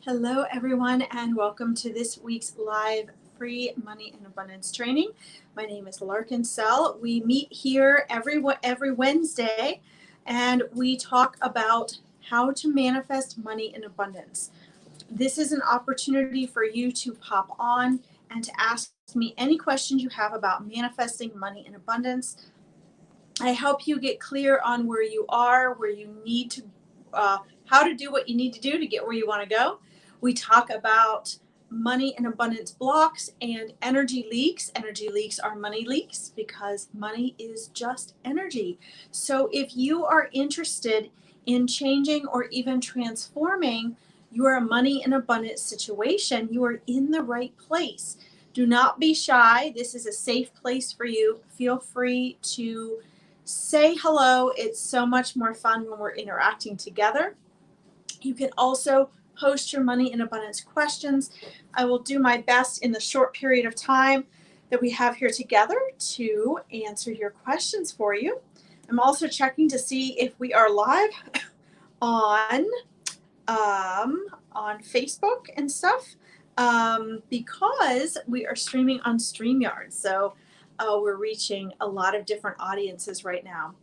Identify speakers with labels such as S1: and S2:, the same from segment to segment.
S1: Hello, everyone, and welcome to this week's live free money and abundance training. My name is Larkin Sell. We meet here every Wednesday, and we talk about how to manifest money in abundance. This is an opportunity for you to pop on and to ask me any questions you have about manifesting money in abundance. I help you get clear on where you are, where you need to, how to do what you need to do to get where you want to go. We talk about money and abundance blocks and energy leaks. Energy leaks are money leaks because money is just energy. So if you are interested in changing or even transforming your money and abundance situation, you are in the right place. Do not be shy. This is a safe place for you. Feel free to say hello. It's so much more fun when we're interacting together. You can also post your money in abundance questions. I will do my best in the short period of time that we have here together to answer your questions for you. I'm also checking to see if we are live on Facebook and stuff, because we are streaming on StreamYard. So we're reaching a lot of different audiences right now.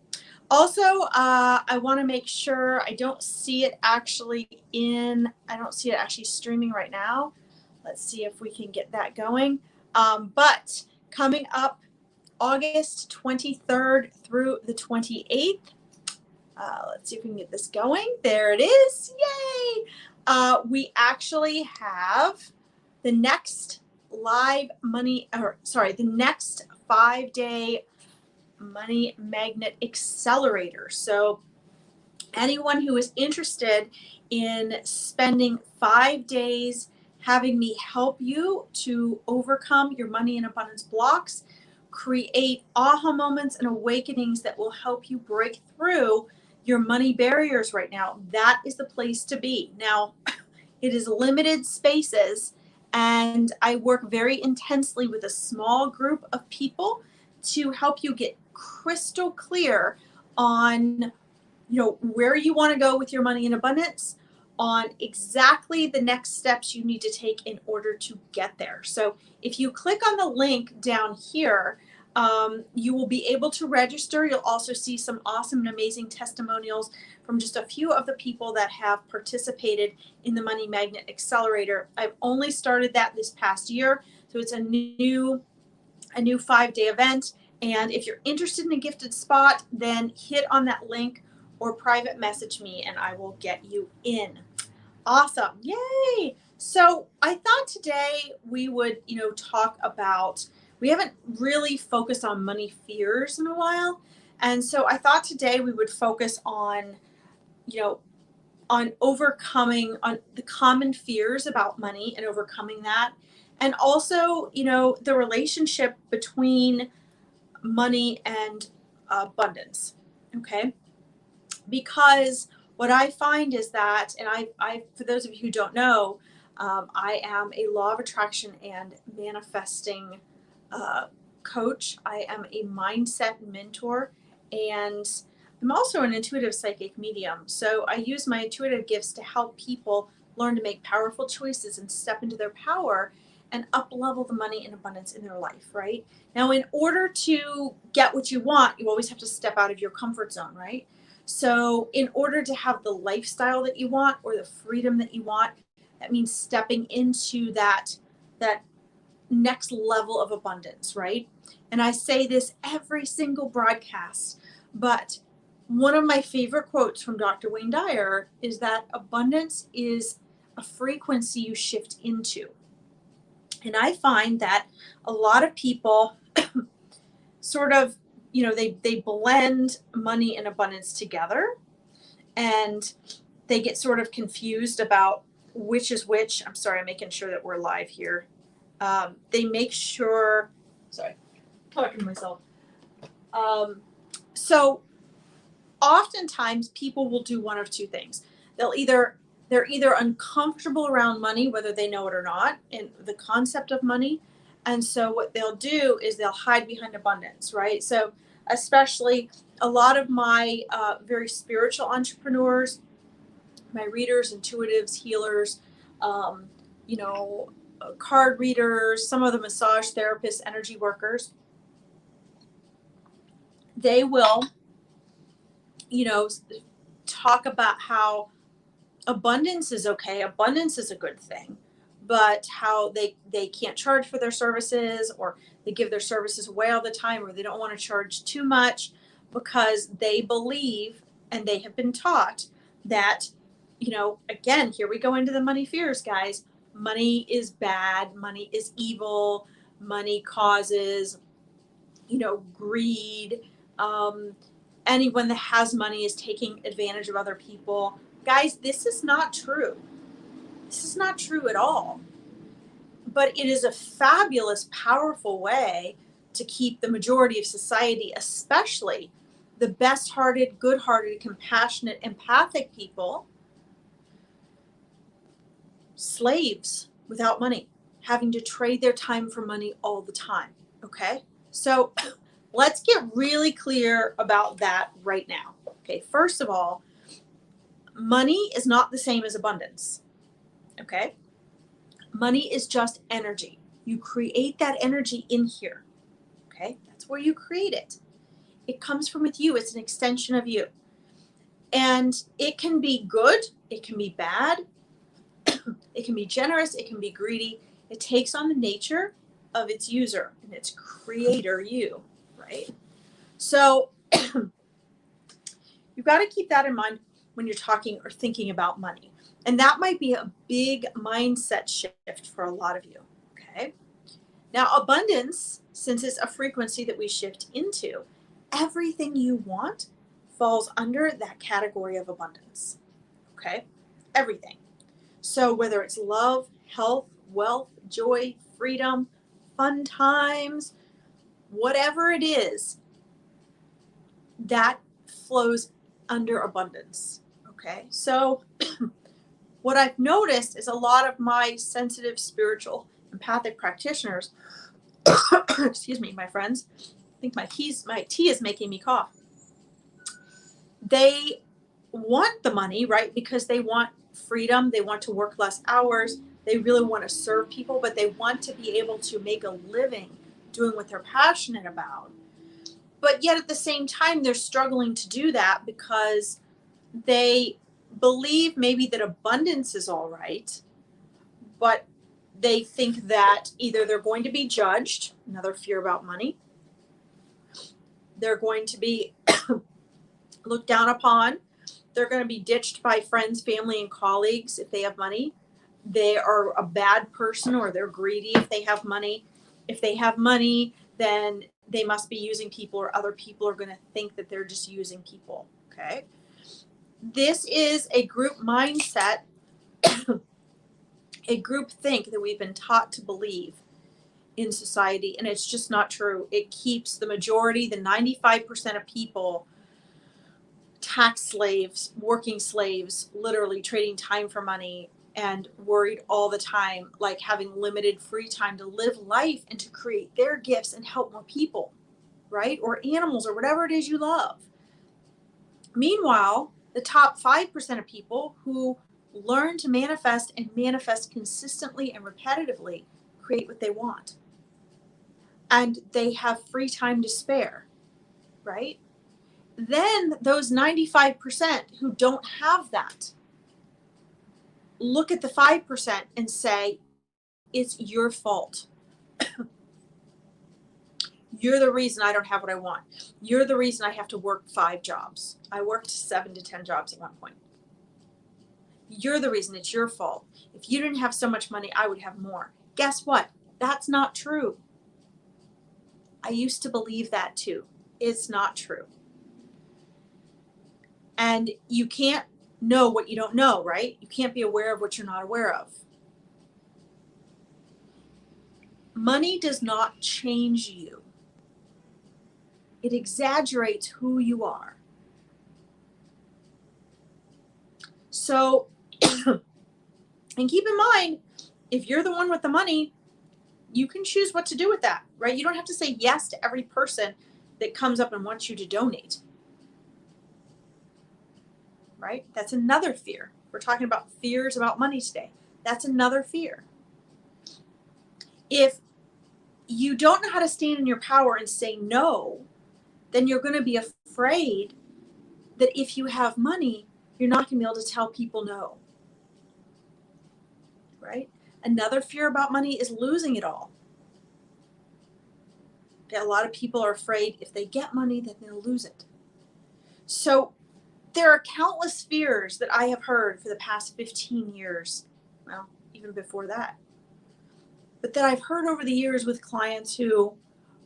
S1: Also, I want to make sure I don't see it actually streaming right now. Let's see if we can get that going. But coming up August 23rd through the 28th, let's see if we can get this going. There it is. Yay! We actually have the next the next 5-day money magnet accelerator. So anyone who is interested in spending 5 days having me help you to overcome your money and abundance blocks, create aha moments and awakenings that will help you break through your money barriers right now, that is the place to be. Now, it is limited spaces, and I work very intensely with a small group of people to help you get crystal clear on where you want to go with your money in abundance, on exactly the next steps you need to take in order to get there. So if you click on the link down here, you will be able to register. You'll also see some awesome and amazing testimonials from just a few of the people that have participated in the Money Magnet Accelerator. I've only started that this past year, so it's a new 5-day event. And if you're interested in a gifted spot, then hit on that link or private message me and I will get you in. Awesome. Yay. So I thought today we would, talk about, we haven't really focused on money fears in a while. And so I thought today we would focus on, on overcoming on the common fears about money and overcoming that. And also, the relationship between money and abundance. Okay. Because what I find is that, and I for those of you who don't know, I am a law of attraction and manifesting coach. I am a mindset mentor, and I'm also an intuitive psychic medium. So I use my intuitive gifts to help people learn to make powerful choices and step into their power and up level the money and abundance in their life, right? Now, in order to get what you want, you always have to step out of your comfort zone, right? So in order to have the lifestyle that you want or the freedom that you want, that means stepping into that next level of abundance, right? And I say this every single broadcast, but one of my favorite quotes from Dr. Wayne Dyer is that abundance is a frequency you shift into. And I find that a lot of people sort of, they blend money and abundance together, and they get sort of confused about which is which. I'm sorry, I'm making sure that we're live here. They make sure, sorry, talking to myself. So oftentimes people will do one of two things. They're either uncomfortable around money, whether they know it or not, and the concept of money. And so what they'll do is they'll hide behind abundance, right? So especially a lot of my very spiritual entrepreneurs, my readers, intuitives, healers, um, you know, card readers, some of the massage therapists, energy workers, they will, you know, talk about how abundance is okay, abundance is a good thing, but how they can't charge for their services, or they give their services away all the time, or they don't want to charge too much because they believe, and they have been taught that, again, here we go into the money fears, guys. Money is bad, money is evil, money causes, greed. um, Anyone that has money is taking advantage of other people. Guys, this is not true. This is not true at all. But it is a fabulous, powerful way to keep the majority of society, especially the best hearted, good hearted, compassionate, empathic people, slaves without money, having to trade their time for money all the time. Okay? So let's get really clear about that right now. Okay, first of all, money is not the same as abundance. Okay? Money is just energy. You create that energy in here. Okay? That's where you create it. It comes from with you, it's an extension of you. And it can be good, it can be bad, it can be generous, it can be greedy. It takes on the nature of its user and its creator, you, right? So you've got to keep that in mind when you're talking or thinking about money. And that might be a big mindset shift for a lot of you. Okay. Now, abundance, since it's a frequency that we shift into, everything you want falls under that category of abundance. Okay. Everything. So whether it's love, health, wealth, joy, freedom, fun times, whatever it is, that flows under abundance. Okay. So what I've noticed is a lot of my sensitive, spiritual, empathic practitioners, excuse me, my friends, I think my tea is making me cough. They want the money, right? Because they want freedom. They want to work less hours. They really want to serve people, but they want to be able to make a living doing what they're passionate about. But yet at the same time, they're struggling to do that because they believe maybe that abundance is all right, but they think that either they're going to be judged, another fear about money, they're going to be looked down upon, they're going to be ditched by friends, family, and colleagues if they have money. They are a bad person, or they're greedy if they have money. If they have money, then they must be using people, or other people are going to think that they're just using people. Okay. This is a group mindset, a group think that we've been taught to believe in society, and it's just not true. It keeps the majority, the 95% of people, tax slaves, working slaves, literally trading time for money, and worried all the time, like having limited free time to live life and to create their gifts and help more people, right? Or animals, or whatever it is you love. Meanwhile, the top 5% of people who learn to manifest and manifest consistently and repetitively create what they want. And they have free time to spare, right? Then those 95% who don't have that look at the 5% and say, it's your fault. You're the reason I don't have what I want. You're the reason I have to work 5 jobs. I worked 7 to 10 jobs at one point. You're the reason. It's your fault. If you didn't have so much money, I would have more. Guess what? That's not true. I used to believe that too. It's not true. And you can't know what you don't know, right? You can't be aware of what you're not aware of. Money does not change you. It exaggerates who you are. So, and keep in mind, if you're the one with the money, you can choose what to do with that, right? You don't have to say yes to every person that comes up and wants you to donate, right? That's another fear. We're talking about fears about money today. That's another fear. If you don't know how to stand in your power and say no, then you're going to be afraid that if you have money, you're not going to be able to tell people no. Right? Another fear about money is losing it all. A lot of people are afraid if they get money, that they'll lose it. So there are countless fears that I have heard for the past 15 years, well, even before that, but that I've heard over the years with clients who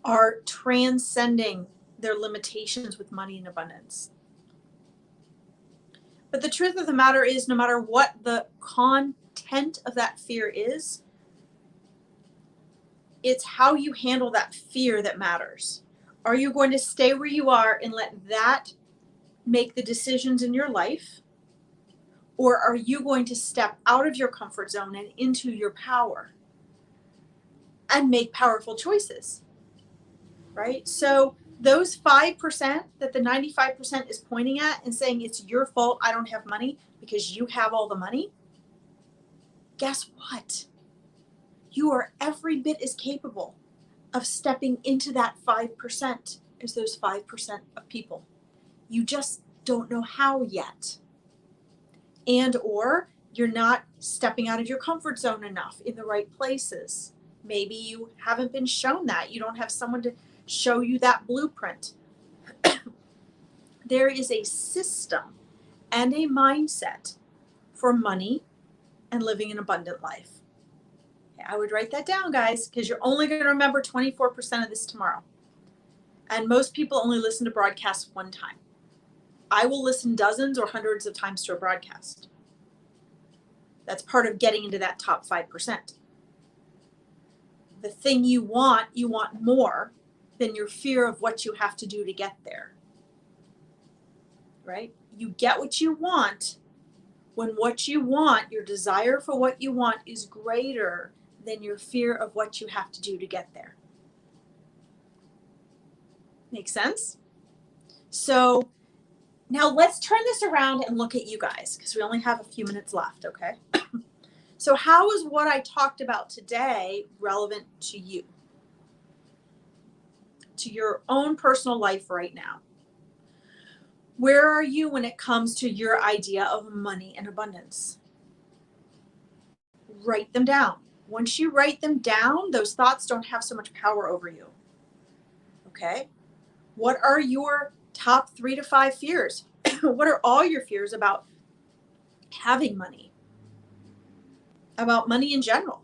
S1: are transcending their limitations with money and abundance. But the truth of the matter is, no matter what the content of that fear is, it's how you handle that fear that matters. Are you going to stay where you are and let that make the decisions in your life? Or are you going to step out of your comfort zone and into your power and make powerful choices? Right? So those 5% that the 95% is pointing at and saying it's your fault I don't have money because you have all the money, guess what? You are every bit as capable of stepping into that 5% as those 5% of people. You just don't know how yet. And or you're not stepping out of your comfort zone enough in the right places. Maybe you haven't been shown that. You don't have someone to show you that blueprint. There is a system and a mindset for money and living an abundant life. I would write that down, guys, because you're only going to remember 24% of this tomorrow. And most people only listen to broadcasts one time. I will listen dozens or hundreds of times to a broadcast. That's part of getting into that top 5%. The thing you want more than your fear of what you have to do to get there. Right? You get what you want when what you want, your desire for what you want, is greater than your fear of what you have to do to get there. Make sense? So now let's turn this around and look at you guys, because we only have a few minutes left, okay? So how is what I talked about today relevant to you? To your own personal life right now? Where are you when it comes to your idea of money and abundance? Write them down. Once you write them down, those thoughts don't have so much power over you. Okay? What are your top 3 to 5 fears? What are all your fears about having money? About money in general?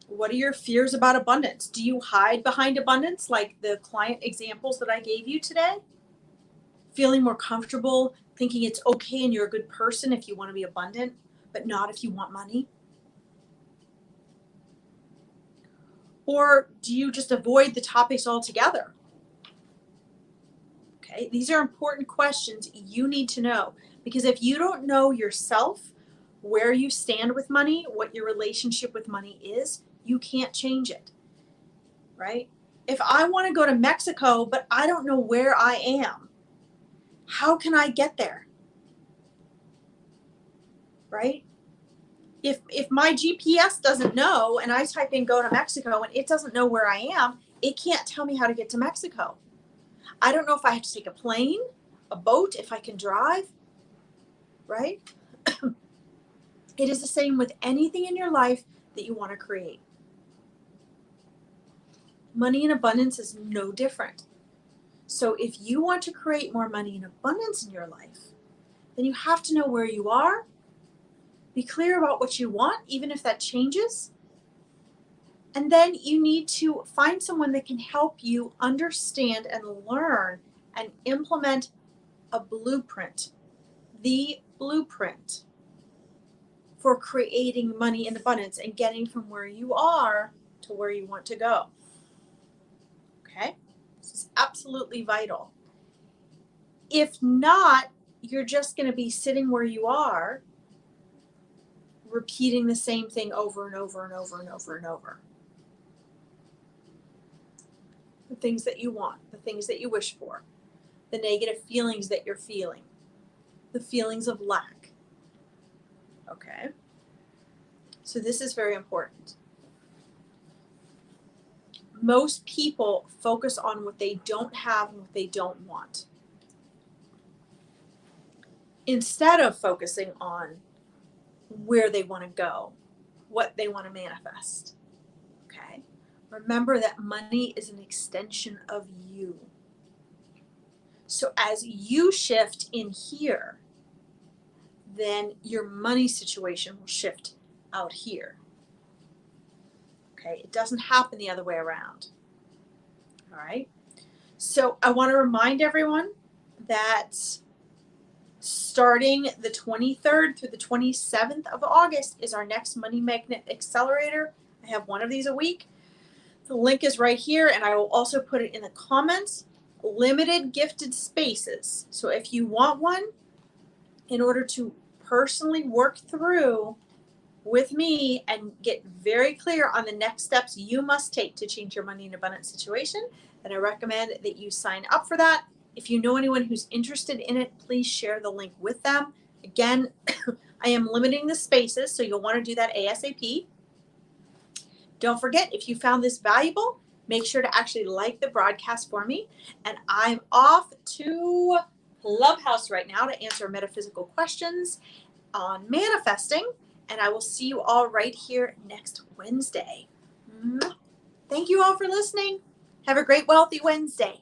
S1: What are your fears about abundance? Do you hide behind abundance like the client examples that I gave you today? Feeling more comfortable, thinking it's okay and you're a good person if you want to be abundant, but not if you want money? Or do you just avoid the topics altogether? Okay, these are important questions you need to know, because if you don't know yourself, where you stand with money, what your relationship with money is, you can't change it, right? If I want to go to Mexico, but I don't know where I am, how can I get there? Right? If my GPS doesn't know and I type in go to Mexico and it doesn't know where I am, it can't tell me how to get to Mexico. I don't know if I have to take a plane, a boat, if I can drive, right? It is the same with anything in your life that you want to create. Money and abundance is no different. So if you want to create more money and abundance in your life, then you have to know where you are. Be clear about what you want, even if that changes. And then you need to find someone that can help you understand and learn and implement a blueprint, the blueprint for creating money and abundance and getting from where you are to where you want to go. Okay? This is absolutely vital. If not, you're just going to be sitting where you are, repeating the same thing over and over and over and over and over. The things that you want, the things that you wish for, the negative feelings that you're feeling, the feelings of lack. Okay? So this is very important. Most people focus on what they don't have and what they don't want, instead of focusing on where they want to go, what they want to manifest. Okay? Remember that money is an extension of you. So as you shift in here, then your money situation will shift out here. Okay? It doesn't happen the other way around. All right? So I want to remind everyone that starting the 23rd through the 27th of August is our next Money Magnet Accelerator. I have one of these a week. The link is right here, and I will also put it in the comments. Limited gifted spaces. So if you want one, in order to personally work through with me and get very clear on the next steps you must take to change your money and abundance situation, then I recommend that you sign up for that. If you know anyone who's interested in it, please share the link with them. Again, I am limiting the spaces, so you'll want to do that ASAP. Don't forget, if you found this valuable, make sure to actually like the broadcast for me. And I'm off to Clubhouse right now to answer metaphysical questions on manifesting. And I will see you all right here next Wednesday. Thank you all for listening. Have a great Wealthy Wednesday.